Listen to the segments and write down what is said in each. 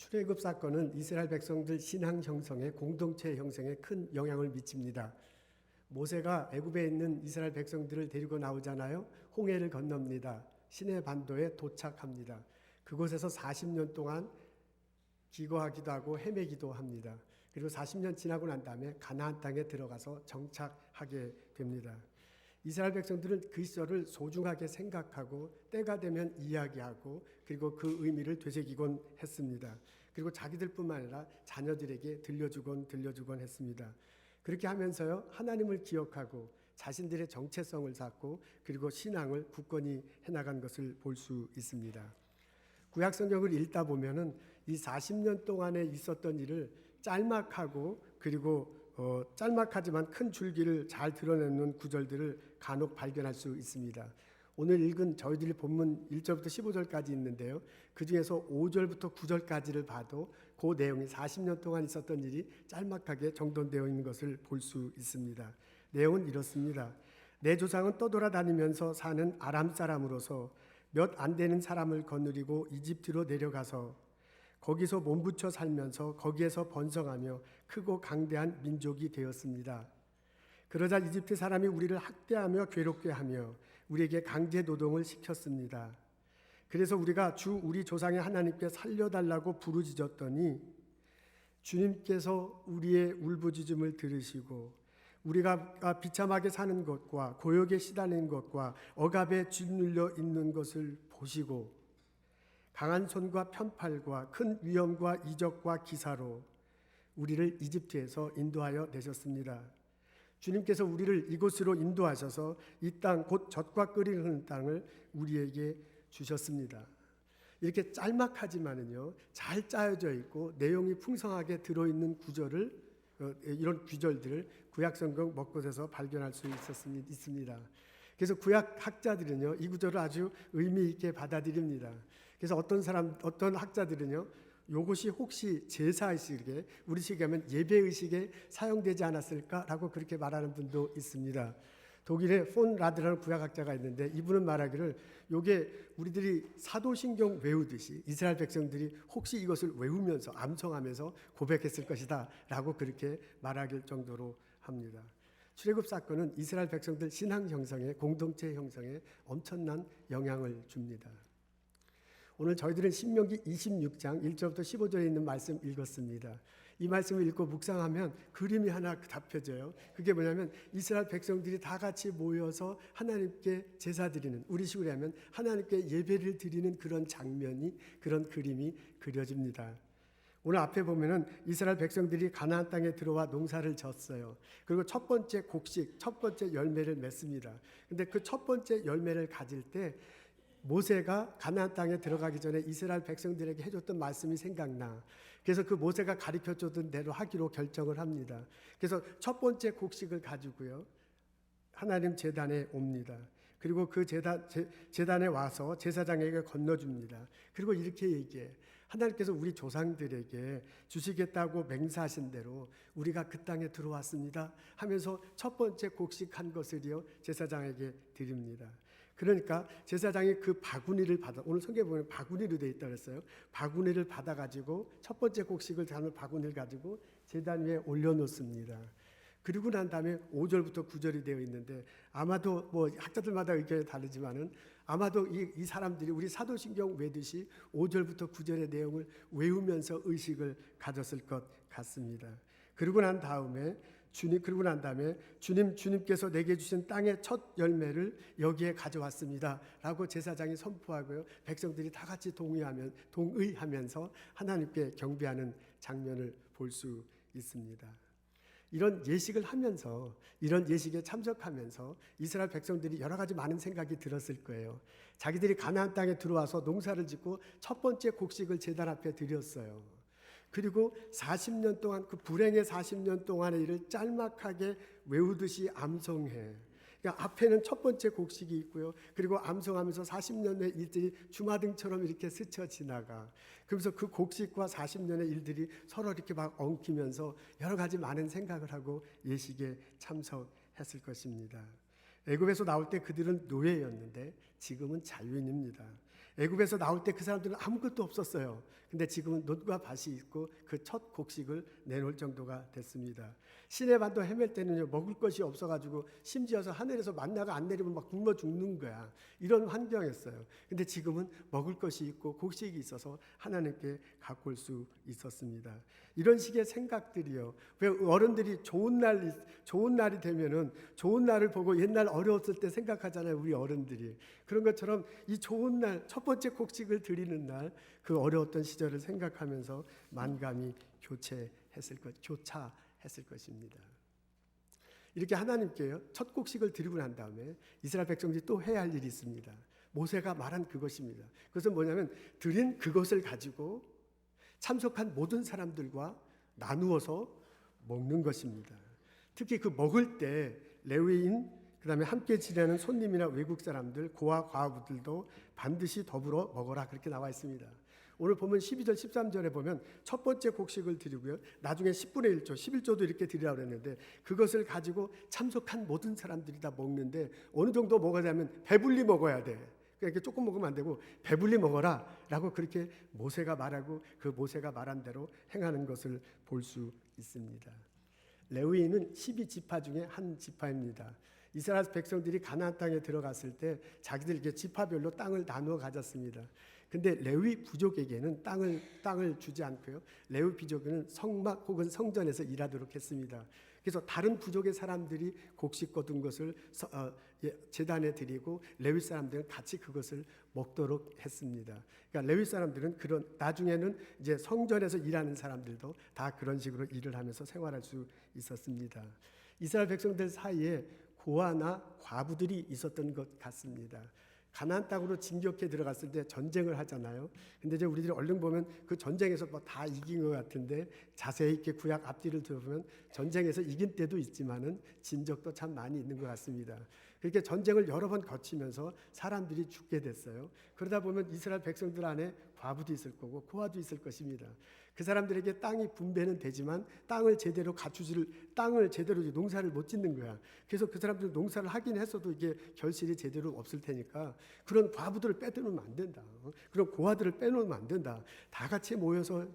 출애굽 사건은 이스라엘 백성들 신앙 형성에 공동체 형성에 큰 영향을 미칩니다. 모세가 애굽에 있는 이스라엘 백성들을 데리고 나오잖아요. 홍해를 건넙니다. 시내 반도에 도착합니다. 그곳에서 40년 동안 기거하기도 하고 헤매기도 합니다. 그리고 40년 지나고 난 다음에 가나안 땅에 들어가서 정착하게 됩니다. 이스라엘 백성들은 그 시절을 소중하게 생각하고 때가 되면 이야기하고 그리고 그 의미를 되새기곤 했습니다. 그리고 자기들뿐만 아니라 자녀들에게 들려주곤 했습니다. 그렇게 하면서요, 하나님을 기억하고 자신들의 정체성을 쌓고 그리고 신앙을 굳건히 해나간 것을 볼 수 있습니다. 구약 성경을 읽다 보면은 이 40년 동안에 있었던 일을 짤막하고 그리고 짤막하지만 큰 줄기를 잘 드러내는 구절들을 간혹 발견할 수 있습니다. 오늘 읽은 저희들이 본문 1절부터 15절까지 있는데요. 그 중에서 5절부터 9절까지를 봐도 그 내용이 40년 동안 있었던 일이 짤막하게 정돈되어 있는 것을 볼 수 있습니다. 내용은 이렇습니다. 내 조상은 떠돌아다니면서 사는 아람 사람으로서 몇 안 되는 사람을 거느리고 이집트로 내려가서 거기서 몸부쳐 살면서 거기에서 번성하며 크고 강대한 민족이 되었습니다. 그러자 이집트 사람이 우리를 학대하며 괴롭게 하며 우리에게 강제 노동을 시켰습니다. 그래서 우리가 주 우리 조상의 하나님께 살려달라고 부르짖었더니 주님께서 우리의 울부짖음을 들으시고 우리가 비참하게 사는 것과 고역에 시달리는 것과 억압에 짓눌려 있는 것을 보시고 강한 손과 편팔과 큰 위험과 이적과 기사로 우리를 이집트에서 인도하여 내셨습니다. 주님께서 우리를 이곳으로 인도하셔서 이 땅 곧 젖과 끓이 흐르는 땅을 우리에게 주셨습니다. 이렇게 짤막하지만은요 잘 짜여져 있고 내용이 풍성하게 들어있는 구절을 이런 구절들을 구약성경 몇 곳에서 발견할 수 있습니다. 그래서 구약 학자들은요 이 구절을 아주 의미 있게 받아들입니다. 그래서 어떤 학자들은요 이것이 혹시 제사의식에 우리식에 하면 예배의식에 사용되지 않았을까라고 그렇게 말하는 분도 있습니다. 독일의 폰 라드라는 구약학자가 있는데 이분은 말하기를 이게 우리들이 사도신경 외우듯이 이스라엘 백성들이 혹시 이것을 외우면서 암송하면서 고백했을 것이다 라고 그렇게 말하길 정도로 합니다. 출애굽 사건은 이스라엘 백성들 신앙 형성에 공동체 형성에 엄청난 영향을 줍니다. 오늘 저희들은 신명기 26장 1절부터 15절에 있는 말씀 읽었습니다. 이 말씀을 읽고 묵상하면 그림이 하나 잡혀져요. 그게 뭐냐면 이스라엘 백성들이 다 같이 모여서 하나님께 제사 드리는, 우리식으로 하면 하나님께 예배를 드리는 그런 장면이, 그런 그림이 그려집니다. 오늘 앞에 보면은 이스라엘 백성들이 가나안 땅에 들어와 농사를 졌어요. 그리고 첫 번째 곡식, 첫 번째 열매를 맺습니다. 근데 그 첫 번째 열매를 가질 때 모세가 가나안 땅에 들어가기 전에 이스라엘 백성들에게 해줬던 말씀이 생각나. 그래서 그 모세가 가르쳐줬던 대로 하기로 결정을 합니다. 그래서 첫 번째 곡식을 가지고요 하나님 제단에 옵니다. 그리고 그 제단에 와서 제사장에게 건너줍니다. 그리고 이렇게 얘기해. 하나님께서 우리 조상들에게 주시겠다고 맹세하신 대로 우리가 그 땅에 들어왔습니다 하면서 첫 번째 곡식한 것을요 제사장에게 드립니다. 그러니까 제사장이 그 바구니를 오늘 성경에 보면 바구니로 되어 있다고 했어요. 바구니를 받아가지고 첫 번째 곡식을 담은 바구니를 가지고 제단 위에 올려놓습니다. 그리고 난 다음에 5절부터 9절이 되어 있는데 아마도 뭐 학자들마다 의견이 다르지만은 아마도 이 사람들이 우리 사도신경 외듯이 5절부터 9절의 내용을 외우면서 의식을 가졌을 것 같습니다. 그리고 난 다음에 주님께서 내게 주신 땅의 첫 열매를 여기에 가져왔습니다 라고 제사장이 선포하고요 백성들이 다 같이 동의하면서 하나님께 경배하는 장면을 볼 수 있습니다. 이런 예식을 하면서 이런 예식에 참석하면서 이스라엘 백성들이 여러 가지 많은 생각이 들었을 거예요. 자기들이 가나안 땅에 들어와서 농사를 짓고 첫 번째 곡식을 제단 앞에 드렸어요. 그리고 40년 동안 그 불행의 40년 동안의 일을 짤막하게 외우듯이 암송해. 그러니까 앞에는 첫 번째 곡식이 있고요. 그리고 암송하면서 40년의 일들이 주마등처럼 이렇게 스쳐 지나가. 그러면서 그 곡식과 40년의 일들이 서로 이렇게 막 엉키면서 여러 가지 많은 생각을 하고 예식에 참석했을 것입니다. 애굽에서 나올 때 그들은 노예였는데 지금은 자유인입니다. 애굽에서 나올 때 그 사람들은 아무것도 없었어요. 근데 지금은 놋과 밭이 있고 그 첫 곡식을 내놓을 정도가 됐습니다. 시내반도 헤맬 때는요, 먹을 것이 없어가지고 심지어서 하늘에서 만나가 안 내리면 막 굶어 죽는 거야. 이런 환경이었어요. 근데 지금은 먹을 것이 있고 곡식이 있어서 하나님께 갖고 올 수 있었습니다. 이런 식의 생각들이요. 왜 어른들이 좋은 날이 되면은 좋은 날을 보고 옛날 어려웠을 때 생각하잖아요. 우리 어른들이. 그런 것처럼 이 좋은 날, 첫 번째 곡식을 드리는 날, 그 어려웠던 시절을 생각하면서 만감이 교차했을 것입니다. 이렇게 하나님께요, 첫 곡식을 드리고 난 다음에 이스라엘 백성들이 또 해야 할 일이 있습니다. 모세가 말한 그것입니다. 그것은 뭐냐면 드린 그것을 가지고 참석한 모든 사람들과 나누어서 먹는 것입니다. 특히 그 먹을 때 레위인, 그다음에 함께 지내는 손님이나 외국 사람들, 고아 과부들도 반드시 더불어 먹어라, 그렇게 나와 있습니다. 오늘 보면 12절 13절에 보면 첫 번째 곡식을 드리고요, 나중에 10분의 1조 11조도 이렇게 드리라고 했는데 그것을 가지고 참석한 모든 사람들이 다 먹는데 어느 정도 먹어야하면 배불리 먹어야 돼. 그러니까 조금 먹으면 안 되고 배불리 먹어라 라고 그렇게 모세가 말하고 그 모세가 말한 대로 행하는 것을 볼 수 있습니다. 레위인은 12지파 중에 한 지파입니다. 이스라엘 백성들이 가나안 땅에 들어갔을 때 자기들 지파별로 땅을 나누어 가졌습니다. 근데 레위 부족에게는 땅을 주지 않고요, 레위 부족에는 성막 혹은 성전에서 일하도록 했습니다. 그래서 다른 부족의 사람들이 곡식 거둔 것을 제단에 드리고 레위 사람들은 같이 그것을 먹도록 했습니다. 그러니까 레위 사람들은 나중에는 이제 성전에서 일하는 사람들도 다 그런 식으로 일을 하면서 생활할 수 있었습니다. 이스라엘 백성들 사이에 고아나 과부들이 있었던 것 같습니다. 가나안 땅으로 진격해 들어갔을 때 전쟁을 하잖아요. 근데 이제 우리들이 얼른 보면 그 전쟁에서 뭐 다 이긴 것 같은데 자세히 이렇게 구약 앞뒤를 들어보면 전쟁에서 이긴 때도 있지만은 진 적도 참 많이 있는 것 같습니다. 그렇게 전쟁을 여러 번 거치면서 사람들이 죽게 됐어요. 그러다 보면 이스라엘 백성들 안에 과부도 있을 거고 고아도 있을 것입니다. 그 사람들에게 땅이 분배는 되지만 땅을 제대로 농사를 못 짓는 거야. 그래서 그 사람들 농사를 하긴 했어도 이게 결실이 제대로 없을 테니까 그런 과부들을 빼놓으면 안 된다. 그런 고아들을 빼놓으면 안 된다. 다 같이 모여서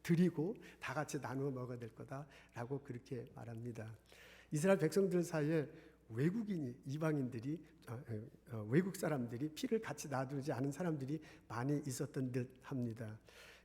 드리고 다 같이 나누어 먹어야 될 거다라고 그렇게 말합니다. 이스라엘 백성들 사이에 이방인들이 외국 사람들이 피를 같이 놔두지 않은 사람들이 많이 있었던 듯 합니다.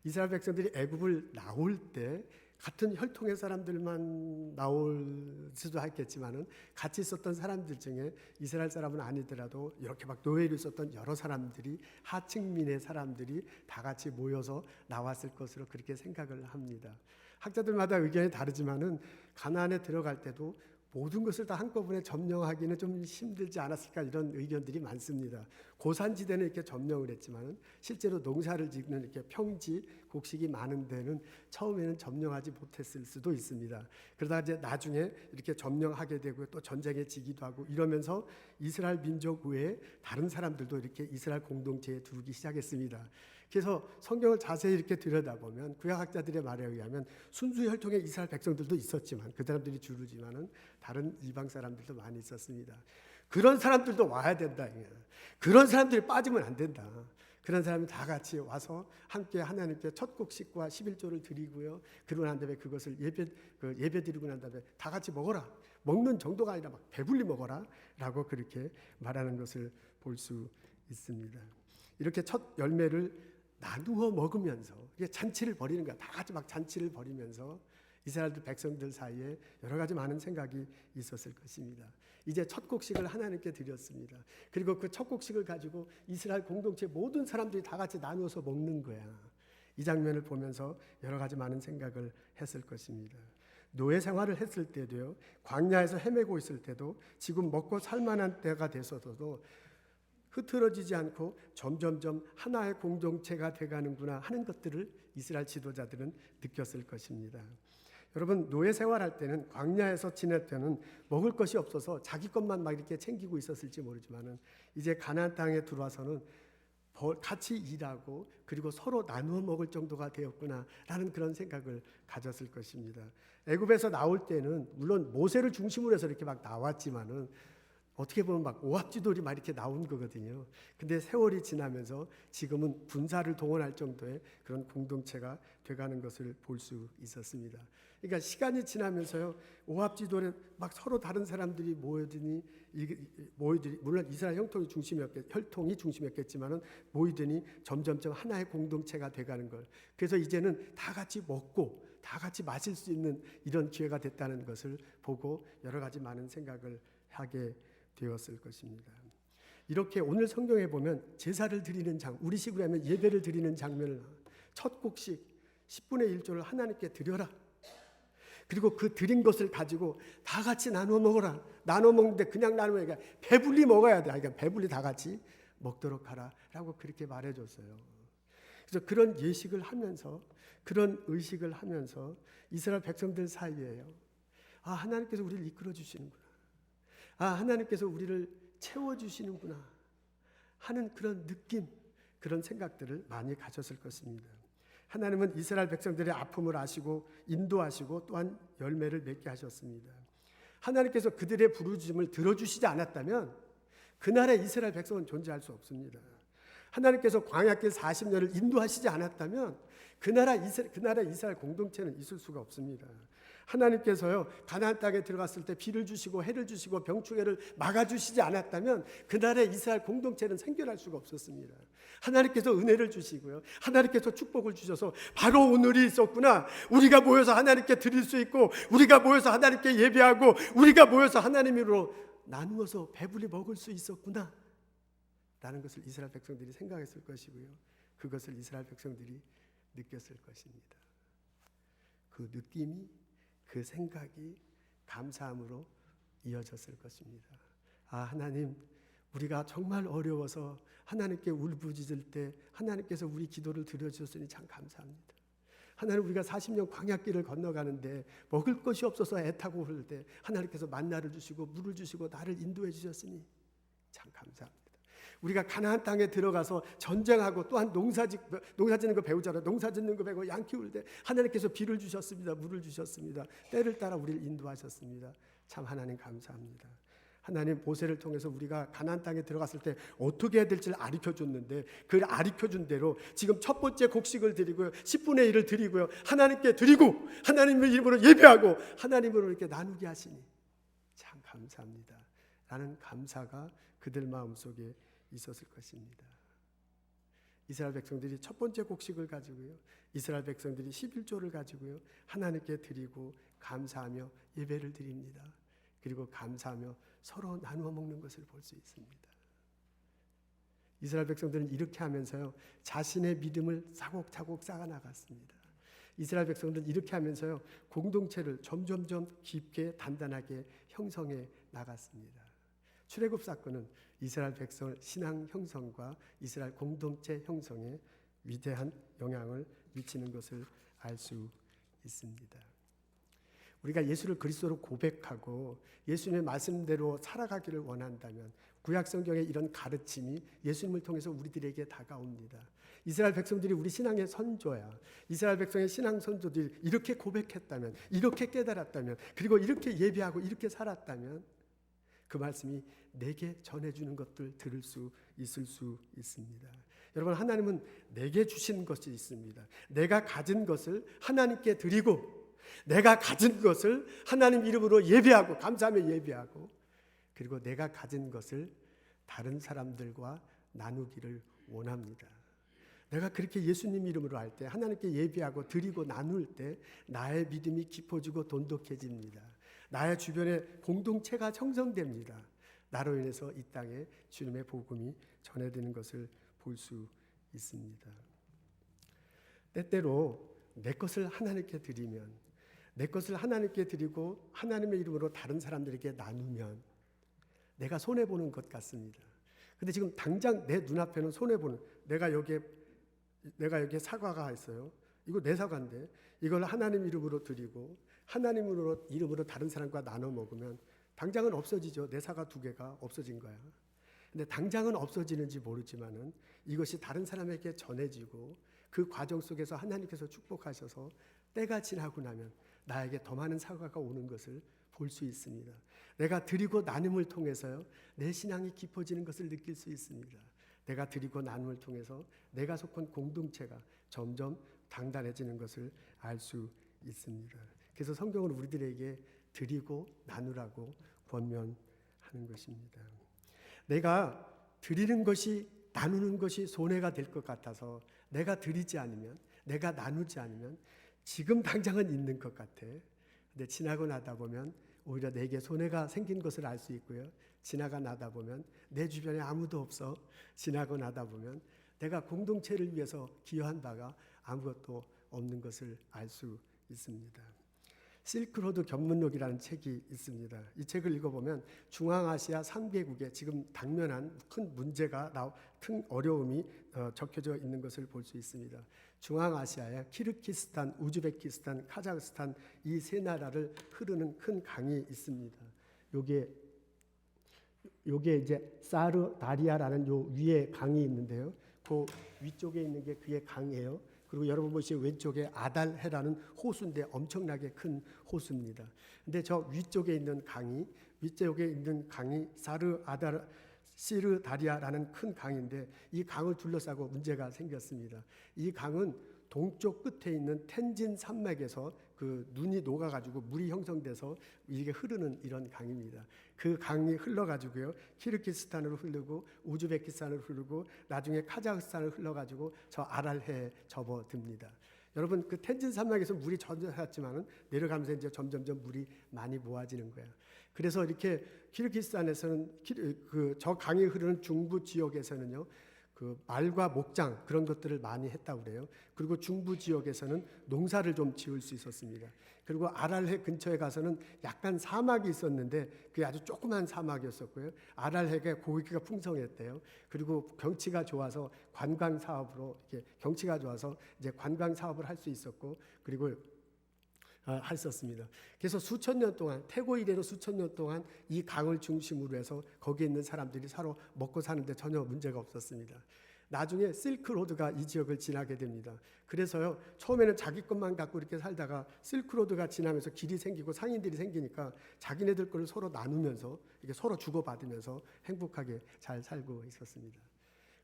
이스라엘 백성들이 애굽을 나올 때 같은 혈통의 사람들만 나올 수도 있겠지만은 같이 있었던 사람들 중에 이스라엘 사람은 아니더라도 이렇게 막 노예로 있었던 여러 사람들이, 하층민의 사람들이 다 같이 모여서 나왔을 것으로 그렇게 생각을 합니다. 학자들마다 의견이 다르지만은 가나안에 들어갈 때도 모든 것을 다 한꺼번에 점령하기는 좀 힘들지 않았을까, 이런 의견들이 많습니다. 고산지대는 이렇게 점령을 했지만 실제로 농사를 짓는 이렇게 평지, 곡식이 많은 데는 처음에는 점령하지 못했을 수도 있습니다. 그러다 이제 나중에 이렇게 점령하게 되고 또 전쟁에 지기도 하고 이러면서 이스라엘 민족 외에 다른 사람들도 이렇게 이스라엘 공동체에 두기 시작했습니다. 그래서 성경을 자세히 이렇게 들여다보면 구약학자들의 말에 의하면 순수 혈통의 이스라엘 백성들도 있었지만 그 사람들이 주류지만은 다른 이방 사람들도 많이 있었습니다. 그런 사람들도 와야 된다. 그런 사람들이 빠지면 안 된다. 그런 사람이 다 같이 와서 함께 하나님께 첫 곡식과 11조를 드리고요. 그러고 난 다음에 그것을 예배 드리고 난 다음에 다 같이 먹어라. 먹는 정도가 아니라 막 배불리 먹어라 라고 그렇게 말하는 것을 볼 수 있습니다. 이렇게 첫 열매를 나누어 먹으면서 잔치를 벌이는 거야. 다 같이 막 잔치를 벌이면서 이스라엘 백성들 사이에 여러 가지 많은 생각이 있었을 것입니다. 이제 첫 곡식을 하나님께 드렸습니다. 그리고 그 첫 곡식을 가지고 이스라엘 공동체 모든 사람들이 다 같이 나누어서 먹는 거야. 이 장면을 보면서 여러 가지 많은 생각을 했을 것입니다. 노예 생활을 했을 때도요, 광야에서 헤매고 있을 때도, 지금 먹고 살만한 때가 돼서도 흐트러지지 않고 점점점 하나의 공동체가 돼가는구나 하는 것들을 이스라엘 지도자들은 느꼈을 것입니다. 여러분, 노예 생활할 때는, 광야에서 지낼 때는 먹을 것이 없어서 자기 것만 막 이렇게 챙기고 있었을지 모르지만은 이제 가나안 땅에 들어와서는 같이 일하고 그리고 서로 나누어 먹을 정도가 되었구나라는 그런 생각을 가졌을 것입니다. 애굽에서 나올 때는 물론 모세를 중심으로 해서 이렇게 막 나왔지만은 어떻게 보면 막 오합지졸이 막 이렇게 나온 거거든요. 근데 세월이 지나면서 지금은 군사를 동원할 정도의 그런 공동체가 돼가는 것을 볼 수 있었습니다. 그러니까 시간이 지나면서요, 오합지졸에 막 서로 다른 사람들이 모이더니 물론 이스라엘 혈통이 중심이었겠지만은 모이더니 점점점 하나의 공동체가 돼가는 걸. 그래서 이제는 다 같이 먹고 다 같이 마실 수 있는 이런 기회가 됐다는 것을 보고 여러 가지 많은 생각을 하게 되었을 것입니다. 이렇게 오늘 성경에 보면 제사를 드리는 우리식으로 하면 예배를 드리는 장면을 첫 곡씩 10분의 1조를 하나님께 드려라. 그리고 그 드린 것을 가지고 다 같이 나눠 먹어라. 나눠 먹는데 그냥 나누면 그러니까 배불리 먹어야 돼. 그러니까 배불리 다 같이 먹도록 하라라고 그렇게 말해줬어요. 그래서 그런 예식을 하면서 그런 의식을 하면서 이스라엘 백성들 사이에요. 하나님께서 우리를 이끌어 주시는구나. 하나님께서 우리를 채워주시는구나 하는 그런 느낌, 그런 생각들을 많이 가졌을 것입니다. 하나님은 이스라엘 백성들의 아픔을 아시고 인도하시고 또한 열매를 맺게 하셨습니다. 하나님께서 그들의 부르짖음을 들어주시지 않았다면 그날의 이스라엘 백성은 존재할 수 없습니다. 하나님께서 광야길 40년을 인도하시지 않았다면 그 나라 이스라엘 공동체는 있을 수가 없습니다. 하나님께서요, 가나안 땅에 들어갔을 때 비를 주시고 해를 주시고 병충해를 막아주시지 않았다면 그날의 이스라엘 공동체는 생겨날 수가 없었습니다. 하나님께서 은혜를 주시고요, 하나님께서 축복을 주셔서 바로 오늘이 있었구나. 우리가 모여서 하나님께 드릴 수 있고, 우리가 모여서 하나님께 예배하고, 우리가 모여서 하나님으로 나누어서 배불리 먹을 수 있었구나 라는 것을 이스라엘 백성들이 생각했을 것이고요, 그것을 이스라엘 백성들이 느꼈을 것입니다. 그 느낌이, 그 생각이 감사함으로 이어졌을 것입니다. 하나님, 우리가 정말 어려워서 하나님께 울부짖을 때 하나님께서 우리 기도를 들어주셨으니 참 감사합니다. 하나님, 우리가 40년 광야길을 건너가는데 먹을 것이 없어서 애타고 그럴 때 하나님께서 만나를 주시고 물을 주시고 나를 인도해 주셨으니 참 감사합니다. 우리가 가나안 땅에 들어가서 전쟁하고 또한 농사 짓는 거 배우잖아요. 농사 짓는 거 배우고 양 키울 때 하나님께서 비를 주셨습니다. 물을 주셨습니다. 때를 따라 우리를 인도하셨습니다. 참 하나님 감사합니다. 하나님, 모세를 통해서 우리가 가나안 땅에 들어갔을 때 어떻게 해야 될지를 가르쳐줬는데 그걸 가르쳐준 대로 지금 첫 번째 곡식을 드리고요, 10분의 1을 드리고요, 하나님께 드리고 하나님의 이름으로 예배하고 하나님으로 이렇게 나누게 하시니 참 감사합니다 라는 감사가 그들 마음속에 있었을 것입니다. 이스라엘 백성들이 첫 번째 곡식을 가지고요, 이스라엘 백성들이 11조를 가지고요, 하나님께 드리고 감사하며 예배를 드립니다. 그리고 감사하며 서로 나누어 먹는 것을 볼 수 있습니다. 이스라엘 백성들은 이렇게 하면서요, 자신의 믿음을 차곡차곡 쌓아 나갔습니다. 이스라엘 백성들은 이렇게 하면서요, 공동체를 점점점 깊게 단단하게 형성해 나갔습니다. 출애굽 사건은 이스라엘 백성의 신앙 형성과 이스라엘 공동체 형성에 위대한 영향을 미치는 것을 알 수 있습니다. 우리가 예수를 그리스도로 고백하고 예수님의 말씀대로 살아가기를 원한다면 구약 성경의 이런 가르침이 예수님을 통해서 우리들에게 다가옵니다. 이스라엘 백성들이 우리 신앙의 선조야. 이스라엘 백성의 신앙 선조들이 이렇게 고백했다면, 이렇게 깨달았다면, 그리고 이렇게 예배하고 이렇게 살았다면 그 말씀이 내게 전해주는 것들 들을 수 있을 수 있습니다. 여러분, 하나님은 내게 주신 것이 있습니다. 내가 가진 것을 하나님께 드리고 내가 가진 것을 하나님 이름으로 예배하고 감사하며 예배하고, 그리고 내가 가진 것을 다른 사람들과 나누기를 원합니다. 내가 그렇게 예수님 이름으로 할 때, 하나님께 예배하고 드리고 나눌 때 나의 믿음이 깊어지고 돈독해집니다. 나의 주변에 공동체가 형성됩니다. 나로 인해서 이 땅에 주님의 복음이 전해지는 것을 볼 수 있습니다. 때때로 내 것을 하나님께 드리면, 내 것을 하나님께 드리고 하나님의 이름으로 다른 사람들에게 나누면 내가 손해보는 것 같습니다. 근데 지금 당장 내 눈앞에는 손해보는, 내가 여기에 사과가 있어요. 이거 내 사과인데 이걸 하나님 이름으로 드리고 하나님 이름으로 다른 사람과 나눠 먹으면 당장은 없어지죠. 내 사과 2개가 없어진 거야. 근데 당장은 없어지는지 모르지만은 이것이 다른 사람에게 전해지고 그 과정 속에서 하나님께서 축복하셔서 때가 지나고 나면 나에게 더 많은 사과가 오는 것을 볼 수 있습니다. 내가 드리고 나눔을 통해서요, 내 신앙이 깊어지는 것을 느낄 수 있습니다. 내가 드리고 나눔을 통해서 내가 속한 공동체가 점점 단단해지는 것을 알 수 있습니다. 그래서 성경은 우리들에게 드리고 나누라고 권면하는 것입니다. 내가 드리는 것이, 나누는 것이 손해가 될 것 같아서 내가 드리지 않으면, 내가 나누지 않으면 지금 당장은 있는 것 같아. 근데 지나고 나다 보면 오히려 내게 손해가 생긴 것을 알 수 있고요. 지나가 나다 보면 내 주변에 아무도 없어. 지나고 나다 보면 내가 공동체를 위해서 기여한 바가 아무것도 없는 것을 알 수 있습니다. 실크로드 견문록이라는 책이 있습니다. 이 책을 읽어보면 중앙아시아 3개국에 지금 당면한 큰 문제가, 큰 어려움이 적혀져 있는 것을 볼 수 있습니다. 중앙아시아에 키르기스탄, 우즈베키스탄, 카자흐스탄 이 세 나라를 흐르는 큰 강이 있습니다. 요게 이제 사르다리아라는 요 위에 강이 있는데요. 그 위쪽에 있는 게 그의 강이에요. 그리고 여러분 보시면 왼쪽에 아달해라는 호수인데 엄청나게 큰 호수입니다. 근데 저 위쪽에 있는 강이 시르다리아라는 큰 강인데 이 강을 둘러싸고 문제가 생겼습니다. 이 강은 동쪽 끝에 있는 텐진 산맥에서 그 눈이 녹아가지고 물이 형성돼서 이게 흐르는 이런 강입니다. 그 강이 흘러가지고요, 키르기스탄으로 흐르고 우즈베키스탄으로 흐르고 나중에 카자흐스탄을 흘러가지고 저 아랄해에 접어듭니다. 여러분, 그 텐진 산맥에서 물이 젖어왔지만은 내려가면서 이제 점점점 물이 많이 모아지는 거예요. 그래서 이렇게 키르기스탄에서는 저 강이 흐르는 중부 지역에서는요, 그 말과 목장 그런 것들을 많이 했다고 그래요. 그리고 중부 지역에서는 농사를 좀 지을 수 있었습니다. 그리고 아랄해 근처에 가서는 약간 사막이 있었는데 그게 아주 조그만 사막이었었고요. 아랄해가 고기가 풍성했대요. 그리고 경치가 좋아서 관광 사업으로 이렇게 경치가 좋아서 이제 관광 사업을 할 수 있었고, 그리고 했었습니다. 그래서 수천 년 동안, 태고 이래로 수천 년 동안 이 강을 중심으로 해서 거기에 있는 사람들이 서로 먹고 사는데 전혀 문제가 없었습니다. 나중에 실크로드가 이 지역을 지나게 됩니다. 그래서요, 처음에는 자기 것만 갖고 이렇게 살다가 실크로드가 지나면서 길이 생기고 상인들이 생기니까 자기네들 걸 서로 나누면서 이렇게 서로 주고받으면서 행복하게 잘 살고 있었습니다.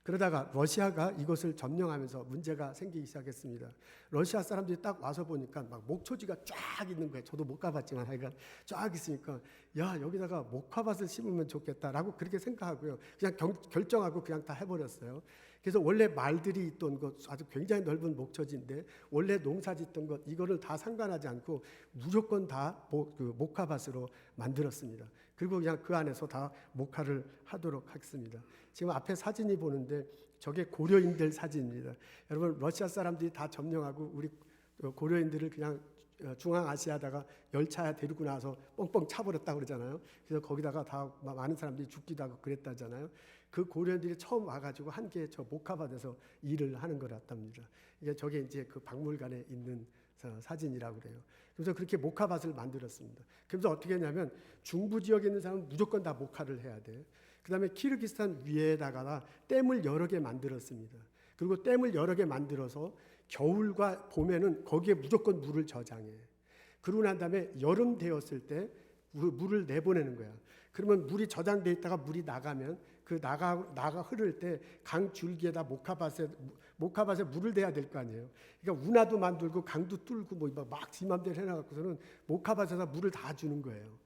그러다가 러시아가 이것을 점령하면서 문제가 생기기 시작했습니다. 러시아 사람들이 딱 와서 보니까 막 목초지가 쫙 있는 거예요. 저도 못 가봤지만 하여간 쫙 있으니까 야, 여기다가 목화밭을 심으면 좋겠다라고 그렇게 생각하고요. 그냥 결정하고 그냥 다 해버렸어요. 그래서 원래 말들이 있던 것, 아주 굉장히 넓은 목초지인데 원래 농사 짓던 것, 이거를 다 상관하지 않고 무조건 다 목화밭으로 만들었습니다. 그리고 그냥 그 안에서 다 목화를 하도록 했습니다. 지금 앞에 사진이 보는데 저게 고려인들 사진입니다. 여러분, 러시아 사람들이 다 점령하고 우리 고려인들을 그냥 중앙아시아다가 열차에 데리고 나서 뻥뻥 차버렸다고 그러잖아요. 그래서 거기다가 다 많은 사람들이 죽기도 하고 그랬다잖아요. 그 고려인들이 처음 와가지고 함께 저 목화밭에서 일을 하는 거랬답니다. 이게 저게 이제 그 박물관에 있는 사진이라고 그래요. 그래서 그렇게 목화밭을 만들었습니다. 그래서 어떻게 했냐면 중부 지역에 있는 사람은 무조건 다 목화를 해야 돼. 그 다음에 키르기스탄 위에다가 댐을 여러 개 만들었습니다. 그리고 댐을 여러 개 만들어서 겨울과 봄에는 거기에 무조건 물을 저장해. 그러고 난 다음에 여름 되었을 때 물을 내보내는 거야. 그러면 물이 저장돼 있다가 물이 나가면 그 나가 흐를 때 강 줄기에다 목화밭에 물을 대야 될 거 아니에요. 그러니까 운하도 만들고 강도 뚫고 막 지 맘대로 해놔갖고서는 목화밭에다 물을 다 주는 거예요.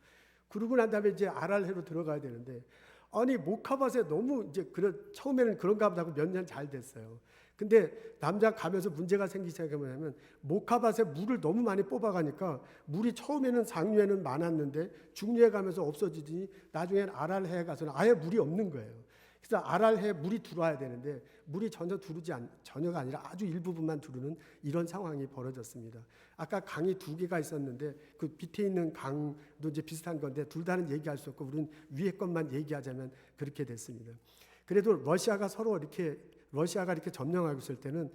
그러고 난 다음에 이제 아랄해로 들어가야 되는데, 아니 목화밭에 너무 이제 처음에는 그런가 보다 하고 몇 년 잘 됐어요. 근데 남자 가면서 문제가 생기기 시작하면 목화밭에 물을 너무 많이 뽑아가니까 물이 처음에는 상류에는 많았는데 중류에 가면서 없어지더니 나중엔 아랄해에 가서는 아예 물이 없는 거예요. 그래서 아랄해에 물이 들어와야 되는데 물이 전혀가 아니라 아주 일부분만 들어오는 이런 상황이 벌어졌습니다. 아까 강이 두 개가 있었는데 그 밑에 있는 강도 이제 비슷한 건데 둘 다는 얘기할 수 없고 우리는 위에 것만 얘기하자면 그렇게 됐습니다. 그래도 러시아가 이렇게 점령하고 있을 때는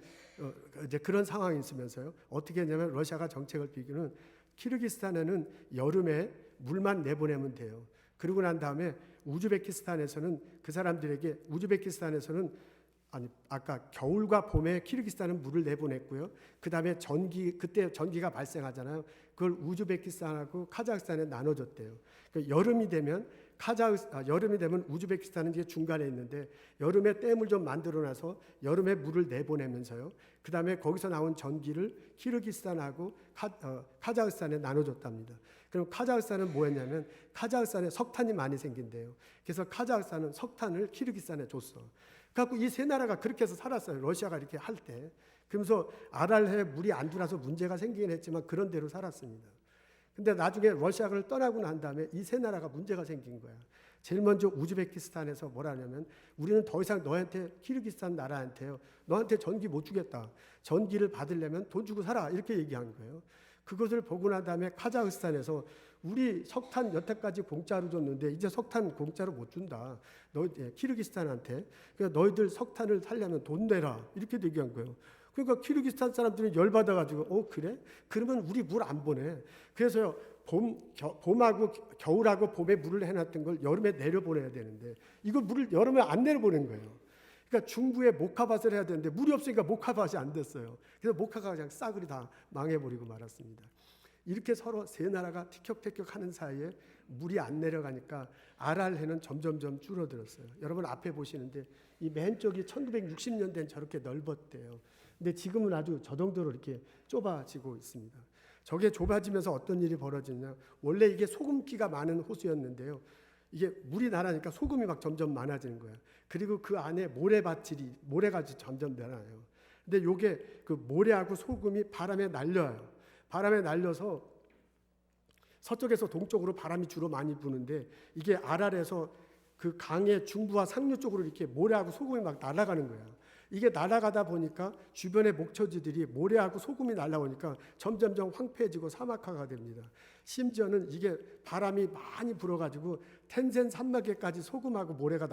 이제 그런 상황이 있으면서요. 어떻게 했냐면 러시아가 정책을 피기는 키르기스탄에는 여름에 물만 내보내면 돼요. 그러고 난 다음에 우즈베키스탄에서는 아까 겨울과 봄에 키르기스탄은 물을 내보냈고요. 그다음에 그때 전기가 발생하잖아요. 그걸 우즈베키스탄하고 카자흐스탄에 나눠줬대요. 그러니까 여름이 되면 우즈베키스탄은 이제 중간에 있는데 여름에 댐을 좀 만들어놔서 여름에 물을 내보내면서요. 그다음에 거기서 나온 전기를 키르기스탄하고 카자흐스탄에 나눠줬답니다. 그럼 카자흐스탄은 뭐였냐면 카자흐스탄에 석탄이 많이 생긴대요. 그래서 카자흐스탄은 석탄을 키르기스탄에 줬어. 그래갖고 이 세 나라가 그렇게 해서 살았어요. 러시아가 이렇게 할 때. 그러면서 아랄해에 물이 안 들어와서 문제가 생기긴 했지만 그런 대로 살았습니다. 근데 나중에 러시아를 떠나고 난 다음에 이 세 나라가 문제가 생긴 거야. 제일 먼저 우즈베키스탄에서 뭐라 하냐면 우리는 더 이상 너한테 키르기스탄 나라한테요. 너한테 전기 못 주겠다. 전기를 받으려면 돈 주고 살아. 이렇게 얘기한 거예요. 그것을 보고 난 다음에 카자흐스탄에서 우리 석탄 여태까지 공짜로 줬는데 이제 석탄 공짜로 못 준다. 키르기스탄한테. 그러니까 너희들 석탄을 살려면 돈 내라. 이렇게 얘기한 거예요. 그러니까 키르기스탄 사람들이 열받아가지고 그래? 그러면 우리 물 안 보내. 그래서요 봄하고 겨울하고 봄에 물을 해놨던 걸 여름에 내려보내야 되는데 이거 물을 여름에 안 내려보낸 거예요. 그러니까 중부에 목화밭을 해야 되는데 물이 없으니까 목화밭이 안 됐어요. 그래서 목화가 그냥 싸그리 다 망해버리고 말았습니다. 이렇게 서로 세 나라가 티격태격 하는 사이에 물이 안 내려가니까 아랄해는 점점점 줄어들었어요. 여러분 앞에 보시는데 이 맨 쪽이 1960년대는 저렇게 넓었대요. 근데 지금은 아주 저 정도로 이렇게 좁아지고 있습니다. 저게 좁아지면서 어떤 일이 벌어지냐? 원래 이게 소금기가 많은 호수였는데요. 이게 물이 나라니까 소금이 막 점점 많아지는 거야. 그리고 그 안에 모래가 점점 늘어나요. 근데 요게 그 모래하고 소금이 바람에 날려요. 바람에 날려서 서쪽에서 동쪽으로 바람이 주로 많이 부는데 이게 아랄에서 그 강의 중부와 상류 쪽으로 이렇게 모래하고 소금이 막 날아가는 거야. 이게 날아가다 보니까 주변의 목초지들이 모래하고 소금이 날아오니까 점점점 황폐해지고 사막화가 됩니다. 심지어는 이게 바람이 많이 불어가지고 텐센 산맥에까지 소금하고 모래가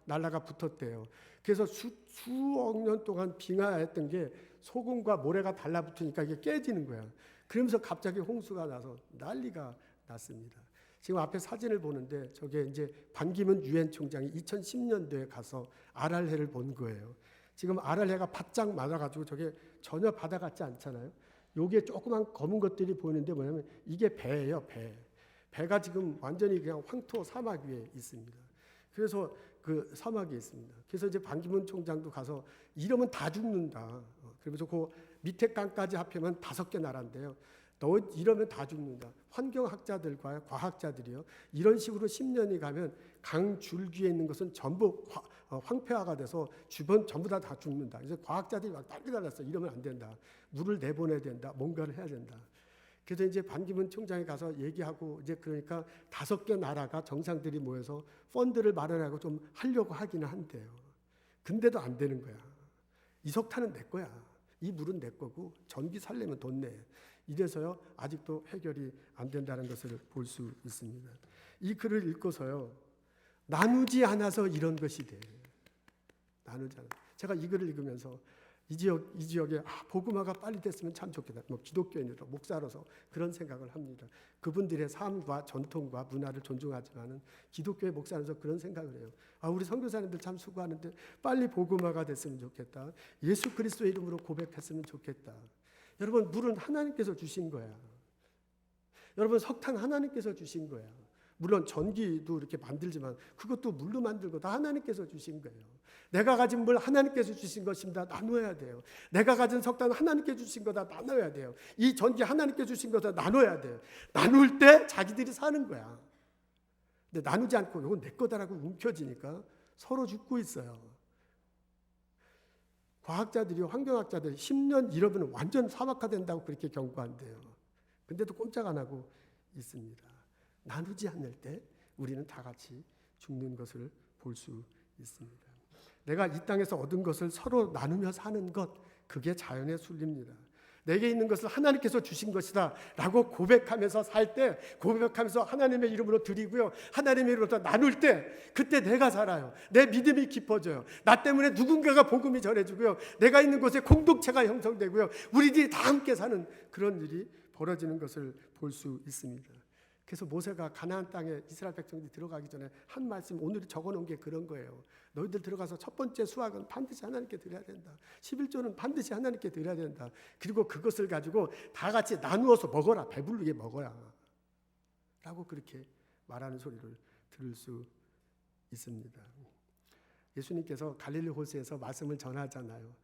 날아가 붙었대요. 그래서 수억 년 동안 빙하했던 게 소금과 모래가 달라붙으니까 이게 깨지는 거야. 그러면서 갑자기 홍수가 나서 난리가 났습니다. 지금 앞에 사진을 보는데 저게 이제 반기문 유엔 총장이 2010년도에 가서 아랄해를 본 거예요. 지금 아랄해가 바짝 말아가지고 저게 전혀 바다 같지 않잖아요. 요게 조그만 검은 것들이 보이는데 뭐냐면 이게 배예요, 배. 배가 지금 완전히 그냥 황토 사막 위에 있습니다. 그래서 그 사막에 있습니다. 그래서 이제 반기문 총장도 가서 이러면 다 죽는다. 그러면서 그 밑에 강까지 합하면 5개 나라인데요. 너 이러면 다 죽는다. 환경학자들과 과학자들이요. 이런 식으로 10년이 가면 강 줄기에 있는 것은 전부 황폐화가 돼서 주변 전부 다 죽는다. 그래서 과학자들이 막 난리 났어. 이러면 안 된다. 물을 내보내야 된다. 뭔가를 해야 된다. 그래서 이제 반기문 총장이 가서 얘기하고 이제 그러니까 5개 나라가 정상들이 모여서 펀드를 마련하고 좀 하려고 하기는 한데요. 근데도 안 되는 거야. 이 석탄은 내 거야. 이 물은 내 거고 전기 살려면 돈 내. 이래서요 아직도 해결이 안 된다는 것을 볼 수 있습니다. 이 글을 읽고서요 나누지 않아서 이런 것이 돼. 나누지 않아. 제가 이 글을 읽으면서 이 지역에 복음화가 빨리 됐으면 참 좋겠다. 뭐 기독교인으로 목사로서 그런 생각을 합니다. 그분들의 삶과 전통과 문화를 존중하지만은 기독교의 목사로서 그런 생각을 해요. 우리 선교사님들 참 수고하는데 빨리 복음화가 됐으면 좋겠다. 예수 그리스도의 이름으로 고백했으면 좋겠다. 여러분 물은 하나님께서 주신 거야. 여러분 석탄 하나님께서 주신 거야. 물론 전기도 이렇게 만들지만 그것도 물로 만들고 다 하나님께서 주신 거예요. 내가 가진 물 하나님께서 주신 것입니다. 나눠야 돼요. 내가 가진 석탄 하나님께 주신 거다. 나눠야 돼요. 이 전기 하나님께 주신 거다. 나눠야 돼요. 나눌 때 자기들이 사는 거야. 근데 나누지 않고 이건 내 거다라고 움켜쥐니까 서로 죽고 있어요. 과학자들이 환경학자들이 10년 잃어버리면 완전 사막화된다고 그렇게 경고한대요. 근데도 꼼짝 안 하고 있습니다. 나누지 않을 때 우리는 다 같이 죽는 것을 볼 수 있습니다. 내가 이 땅에서 얻은 것을 서로 나누며 사는 것, 그게 자연의 순리입니다. 내게 있는 것을 하나님께서 주신 것이다 라고 고백하면서 살 때, 고백하면서 하나님의 이름으로 드리고요, 하나님의 이름으로 나눌 때 그때 내가 살아요. 내 믿음이 깊어져요. 나 때문에 누군가가 복음이 전해지고요, 내가 있는 곳에 공동체가 형성되고요, 우리들이 다 함께 사는 그런 일이 벌어지는 것을 볼 수 있습니다. 그래서 모세가 가나안 땅에 이스라엘 백성들이 들어가기 전에 한 말씀 오늘 적어놓은 게 그런 거예요. 너희들 들어가서 첫 번째 수확은 반드시 하나님께 드려야 된다. 11조는 반드시 하나님께 드려야 된다. 그리고 그것을 가지고 다 같이 나누어서 먹어라. 배부르게 먹어라. 라고 그렇게 말하는 소리를 들을 수 있습니다. 예수님께서 갈릴리 호수에서 말씀을 전하잖아요.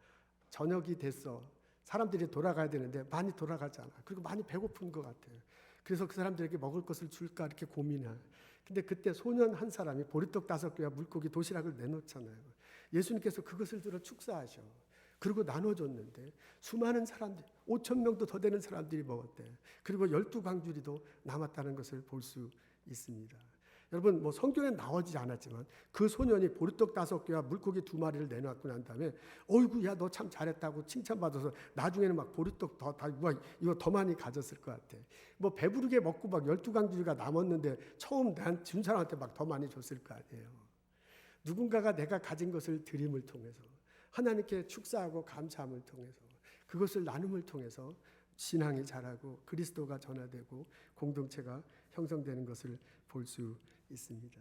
저녁이 됐어. 사람들이 돌아가야 되는데 많이 돌아가잖아. 그리고 많이 배고픈 것 같아요. 그래서 그 사람들에게 먹을 것을 줄까 이렇게 고민해. 근데 그때 소년 한 사람이 보리떡 5개와 물고기 도시락을 내놓잖아요. 예수님께서 그것을 들어 축사하셔. 그리고 나눠줬는데 수많은 사람들, 5,000명도 더 되는 사람들이 먹었대. 그리고 12광주리도 남았다는 것을 볼 수 있습니다. 여러분, 뭐 성경에 나오지 않았지만 그 소년이 보리떡 5개와 물고기 2마리를 내놓고 난 다음에 어이구, 야, 너 참 잘했다고 칭찬받아서 나중에는 막 보리떡 이거 더 많이 가졌을 것 같아. 뭐 배부르게 먹고 막 12강주리가 남았는데 처음 난 준 사람한테 막 더 많이 줬을 거 아니에요. 누군가가 내가 가진 것을 드림을 통해서 하나님께 축사하고 감사함을 통해서 그것을 나눔을 통해서 신앙이 자라고 그리스도가 전화되고 공동체가 형성되는 것을 볼 수 있습니다.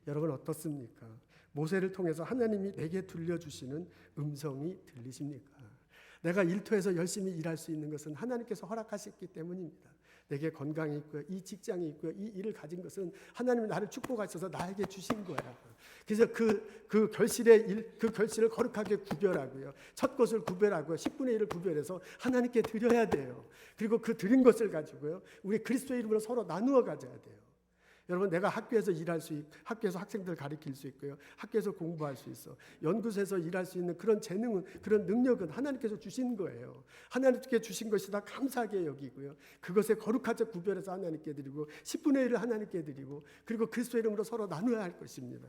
여러분 어떻습니까? 모세를 통해서 하나님이 내게 들려주시는 음성이 들리십니까? 내가 일터에서 열심히 일할 수 있는 것은 하나님께서 허락하셨기 때문입니다. 내게 건강이 있고요, 이 직장이 있고요, 이 일을 가진 것은 하나님이 나를 축복하셔서 나에게 주신 거야. 그래서 그 결실을 거룩하게 구별하고요, 첫 것을 구별하고 10분의 1을 구별해서 하나님께 드려야 돼요. 그리고 그 드린 것을 가지고요, 우리 그리스도의 이름으로 서로 나누어 가져야 돼요. 여러분, 내가 학교에서 일할 수 있고, 학교에서 학생들 가르칠 수 있고요, 학교에서 공부할 수 있어, 연구소에서 일할 수 있는 그런 재능은, 그런 능력은 하나님께서 주신 거예요. 하나님께 주신 것이다 감사하게 여기고요, 그것에 거룩하게 구별해서 하나님께 드리고 10분의 1을 하나님께 드리고, 그리고 그리스도 이름으로 서로 나눠야 할 것입니다.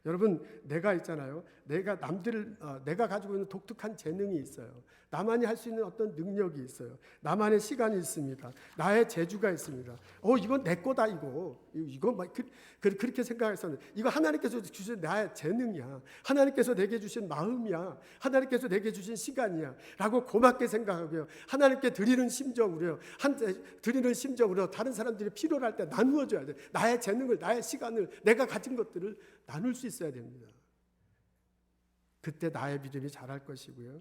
여러분, 내가 있잖아요. 내가 가지고 있는 독특한 재능이 있어요. 나만이 할 수 있는 어떤 능력이 있어요. 나만의 시간이 있습니다. 나의 재주가 있습니다. 이건 내 거다, 이거 막 그렇게 생각했었는데, 이거 하나님께서 주신 나의 재능이야. 하나님께서 내게 주신 마음이야. 하나님께서 내게 주신 시간이야. 라고 고맙게 생각하고요, 하나님께 드리는 심정으로요, 드리는 심정으로 다른 사람들이 필요로 할 때 나누어 줘야 돼. 나의 재능을, 나의 시간을, 내가 가진 것들을 나눌 수 있어야 됩니다. 그때 나의 믿음이 자랄 것이고요,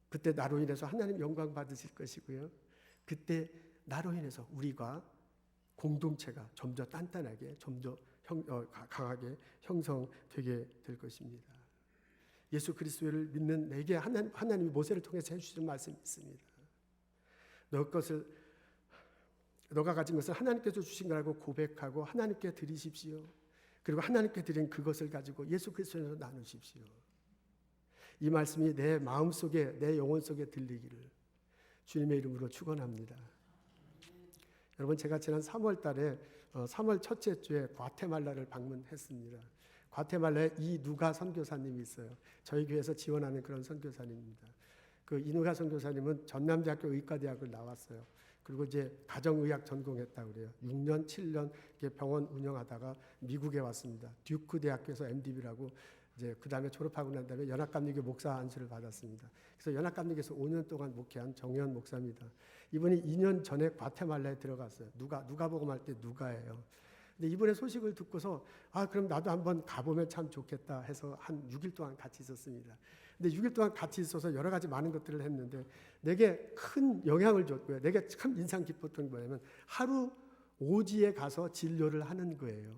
그때 나로 인해서 하나님 영광 받으실 것이고요, 그때 나로 인해서 우리가 공동체가 좀 더 단단하게, 좀 더 강하게 형성되게 될 것입니다. 예수 그리스도를 믿는 내게 하나님이 모세를 통해서 해주시는 말씀이 있습니다. 너가 가진 것을 하나님께서 주신 거라고 고백하고 하나님께 드리십시오. 그리고 하나님께 드린 그것을 가지고 예수 그리스도에서 나누십시오. 이 말씀이 내 마음속에, 내 영혼 속에 들리기를 주님의 이름으로 축원합니다. 여러분, 제가 지난 3월 달에 3월 첫째 주에 과테말라를 방문했습니다. 과테말라에 이누가 선교사님이 있어요. 저희 교회에서 지원하는 그런 선교사님입니다. 그 이누가 선교사님은 전남대학교 의과대학을 나왔어요. 그리고 이제 가정의학 전공했다고 그래요. 6년, 7년 병원 운영하다가 미국에 왔습니다. 듀크 대학교에서 MDB라고, 이제 그 다음에 졸업하고 난 다음에 연합감리교 목사 안수를 받았습니다. 그래서 연합감리교에서 5년 동안 목회한 정현 목사입니다. 이분이 2년 전에 과테말라에 들어갔어요. 누가복음 할 때 누가예요. 근데 이분의 소식을 듣고서 그럼 나도 한번 가보면 참 좋겠다 해서 한 6일 동안 같이 있었습니다. 근데 6일 동안 같이 있어서 여러 가지 많은 것들을 했는데 내게 큰 영향을 줬고요, 내게 참 인상 깊었던 게 뭐냐면 하루 오지에 가서 진료를 하는 거예요.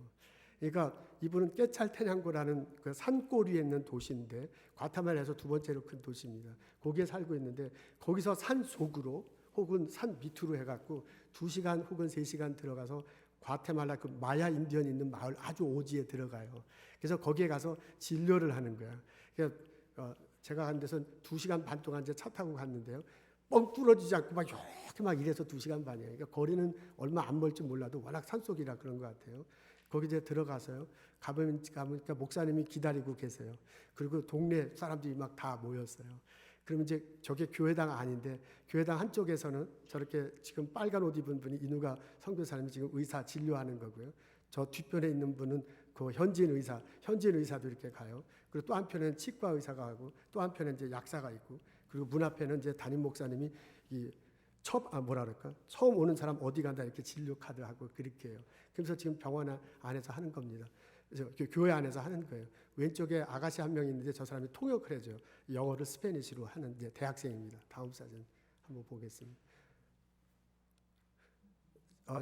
그러니까 이분은 깨찰테냥고라는 그 산골 위에 있는 도시인데, 과테말라에서 두 번째로 큰 도시입니다. 거기에 살고 있는데, 거기서 산 속으로 혹은 산 밑으로 해갖고 2시간 혹은 3시간 들어가서 과테말라 그 마야 인디언 있는 마을 아주 오지에 들어가요. 그래서 거기에 가서 진료를 하는 거야. 그러니까 제가 간 데서 2시간 반 동안 이제 차 타고 갔는데요, 뻥 뚫어지지 않고 막 이렇게 막 이래서 2시간 반이에요. 그러니까 거리는 얼마 안 멀지 몰라도 워낙 산속이라 그런 것 같아요. 거기 이제 들어가서요, 가보니까 목사님이 기다리고 계세요. 그리고 동네 사람들이 막 다 모였어요. 그러면 이제 저게 교회당 아닌데, 교회당 한쪽에서는 저렇게 지금 빨간 옷 입은 분이 이누가 선교사님이 지금 의사 진료하는 거고요, 저 뒷편에 있는 분은 그 현지인 의사도 이렇게 가요. 그리고 또 한편에는 치과 의사가 하고, 또 한편에 이제 약사가 있고, 그리고 문 앞에는 이제 담임 목사님이 이 뭐라 그럴까? 처음 오는 사람 어디 간다 이렇게 진료 카드하고 그렇게 해요. 그래서 지금 병원 안에서 하는 겁니다. 그래서 교회 안에서 하는 거예요. 왼쪽에 아가씨 한 명 있는데 저 사람이 통역을 해줘요. 영어를 스페니쉬로 하는 이제 대학생입니다. 다음 사진 한번 보겠습니다.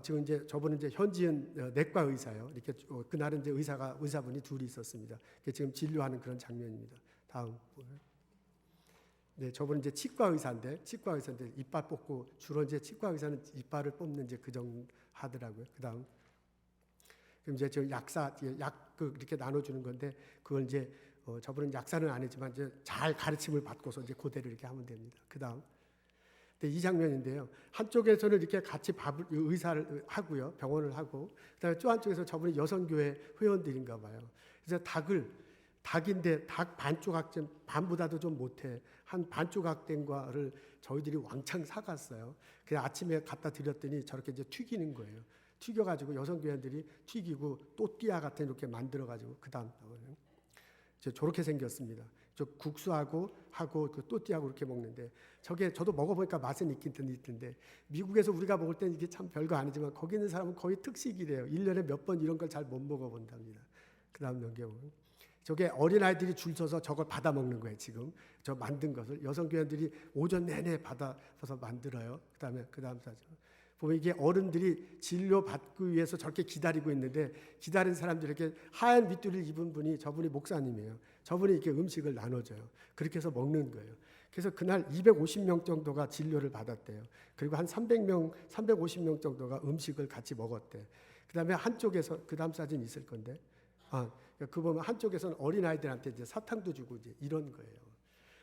지금 이제 저분은 이제 현지인 내과 의사예요. 이렇게 그날은 이제 의사분이 둘이 있었습니다. 지금 진료하는 그런 장면입니다. 다음. 네, 저분은 이제 치과 의사인데 이빨 뽑고 주로 이제 치과 의사는 이빨을 뽑는 이제 그 정도 하더라고요. 그다음. 그럼 이제 저 약 이렇게 나눠주는 건데 그걸 이제 저분은 약사는 아니지만 이제 잘 가르침을 받고서 이제 그대로 이렇게 하면 됩니다. 그다음. 이 장면인데요. 한쪽에서는 이렇게 같이 의사를 하고요. 병원을 하고. 그다음에 또 한쪽에서 저분이 여성교회 회원들인가 봐요. 그래서 닭인데 닭 반 조각쯤 반보다도 좀 못해. 한 반 조각 된 거를 저희들이 왕창 사갔어요. 그냥 아침에 갖다 드렸더니 저렇게 이제 튀기는 거예요. 튀겨가지고 여성교회들이 튀기고 또띠아 같은 이렇게 만들어가지고 그다음 저렇게 생겼습니다. 저 국수하고 그 또띠하고 이렇게 먹는데 저게 저도 먹어보니까 맛은 있긴 있던데 미국에서 우리가 먹을 때는 이게 참 별거 아니지만 거기 있는 사람은 거의 특식이래요. 1년에 몇 번 이런 걸 잘 못 먹어본답니다. 그 다음 넘겨보면 저게 어린아이들이 줄 서서 저걸 받아 먹는 거예요. 지금 저 만든 것을 여성교회들이 오전 내내 받아서 만들어요. 그 다음 사진 보면 이게 어른들이 진료 받기 위해서 저렇게 기다리고 있는데 기다린 사람들이 이렇게 하얀 밑줄을 입은 분이 저분이 목사님이에요. 저분이 이렇게 음식을 나눠줘요. 그렇게 해서 먹는 거예요. 그래서 그날 250명 정도가 진료를 받았대요. 그리고 한 300명, 350명 정도가 음식을 같이 먹었대. 그다음에 한쪽에서 그 다음 사진 있을 건데, 그 보면 한쪽에서는 어린 아이들한테 이제 사탕도 주고 이제 이런 거예요.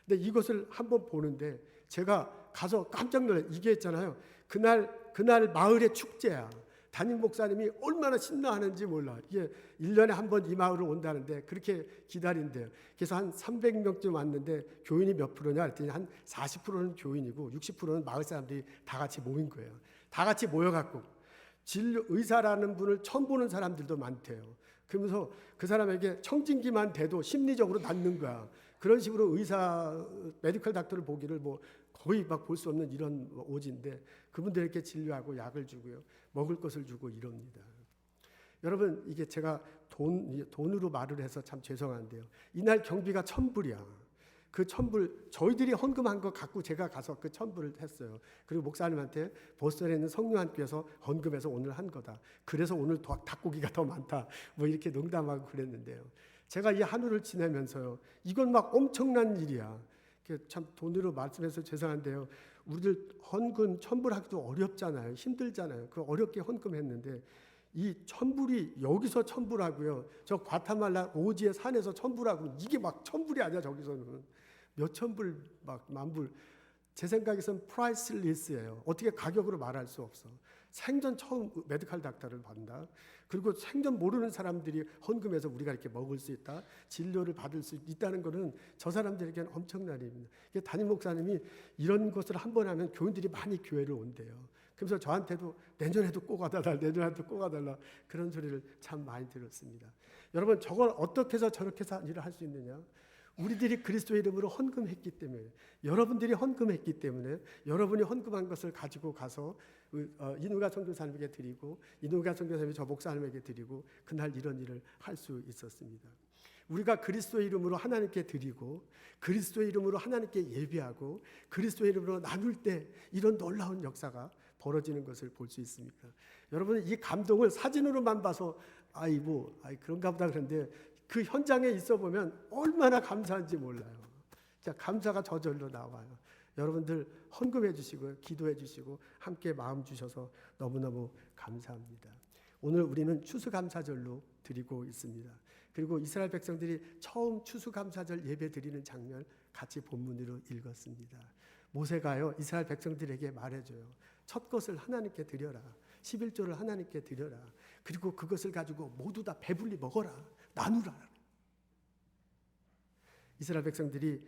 근데 이것을 한번 보는데 제가 가서 깜짝 놀래. 이게 있잖아요. 그날 마을의 축제야. 담임 목사님이 얼마나 신나하는지 몰라. 이게 1년에 한 번 이 마을을 온다는데 그렇게 기다린대요. 그래서 한 300명쯤 왔는데 교인이 몇 프로냐 했더니 한 40%는 교인이고 60%는 마을 사람들이 다 같이 모인 거예요. 다 같이 모여갖고 의사라는 분을 처음 보는 사람들도 많대요. 그러면서 그 사람에게 청진기만 돼도 심리적으로 낫는 거야. 그런 식으로 메디컬 닥터를 보기를 거의 막 볼 수 없는 이런 오지인데 그분들에게 진료하고 약을 주고요. 먹을 것을 주고 이럽니다. 여러분 이게 제가 돈으로 말을 해서 참 죄송한데요. 이날 경비가 1,000불이야. 그 1,000불 저희들이 헌금한 거 갖고 제가 가서 그 1,000불을 했어요. 그리고 목사님한테 보스턴에 있는 성령한께서 헌금해서 오늘 한 거다. 그래서 오늘 닭고기가 더 많다. 이렇게 농담하고 그랬는데요. 제가 이 하루를 지내면서요. 이건 막 엄청난 일이야. 참 돈으로 말씀해서 죄송한데요. 우리들 헌금 1,000불 하기도 어렵잖아요. 힘들잖아요. 그 어렵게 헌금했는데 이 1,000불이 여기서 1,000불 하고요. 저 과타말라 오지의 산에서 1,000불 하고 이게 막 1,000불이 아니야. 저기서는 몇 천불 막 만불. 제 생각에서는 프라이스리스예요. 어떻게 가격으로 말할 수 없어. 생전 처음 메디컬 닥터를 받는다. 그리고 생전 모르는 사람들이 헌금해서 우리가 이렇게 먹을 수 있다. 진료를 받을 수 있다는 것은 저 사람들에게는 엄청난 일입니다. 담임 목사님이 이런 것을 한번 하면 교인들이 많이 교회를 온대요. 그래서 저한테도 내년에도 꼭 와달라, 내년에도 꼭 와달라 그런 소리를 참 많이 들었습니다. 여러분 저걸 어떻게 해서 저렇게 해서 일을 할 수 있느냐? 우리들이 그리스도의 이름으로 헌금했기 때문에 여러분들이 헌금했기 때문에 여러분이 헌금한 것을 가지고 가서 이누가 선교사님에게 드리고 이누가 선교사님이 저 목사님에게 드리고 그날 이런 일을 할 수 있었습니다. 우리가 그리스도의 이름으로 하나님께 드리고 그리스도의 이름으로 하나님께 예배하고 그리스도의 이름으로 나눌 때 이런 놀라운 역사가 벌어지는 것을 볼 수 있습니다. 여러분 이 감동을 사진으로만 봐서 그런가 보다 그런데 그 현장에 있어 보면 얼마나 감사한지 몰라요. 자, 감사가 저절로 나와요. 여러분들 헌금해 주시고 기도해 주시고 함께 마음 주셔서 너무너무 감사합니다. 오늘 우리는 추수감사절로 드리고 있습니다. 그리고 이스라엘 백성들이 처음 추수감사절 예배 드리는 장면 같이 본문으로 읽었습니다. 모세가요 이스라엘 백성들에게 말해줘요. 첫 것을 하나님께 드려라. 11조를 하나님께 드려라. 그리고 그것을 가지고 모두 다 배불리 먹어라. 나누라. 이스라엘 백성들이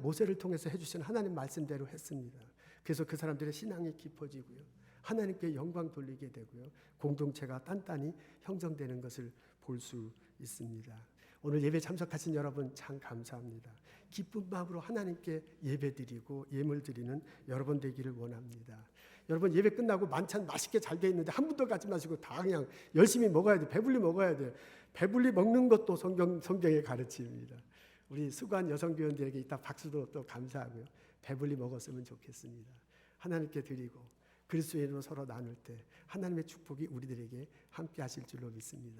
모세를 통해서 해주신 하나님 말씀대로 했습니다. 그래서 그 사람들의 신앙이 깊어지고요. 하나님께 영광 돌리게 되고요. 공동체가 단단히 형성되는 것을 볼 수 있습니다. 오늘 예배 참석하신 여러분 참 감사합니다. 기쁜 마음으로 하나님께 예배드리고 예물 드리는 여러분 되기를 원합니다. 여러분 예배 끝나고 만찬 맛있게 잘 돼 있는데 한 분도 가지 마시고 다 그냥 열심히 먹어야 돼. 배불리 먹어야 돼. 배불리 먹는 것도 성경의 가르침입니다. 우리 수고한 여성교원들에게 이따 박수도 또 감사하고요. 배불리 먹었으면 좋겠습니다. 하나님께 드리고 그리스도인으로 서로 나눌 때 하나님의 축복이 우리들에게 함께 하실 줄로 믿습니다.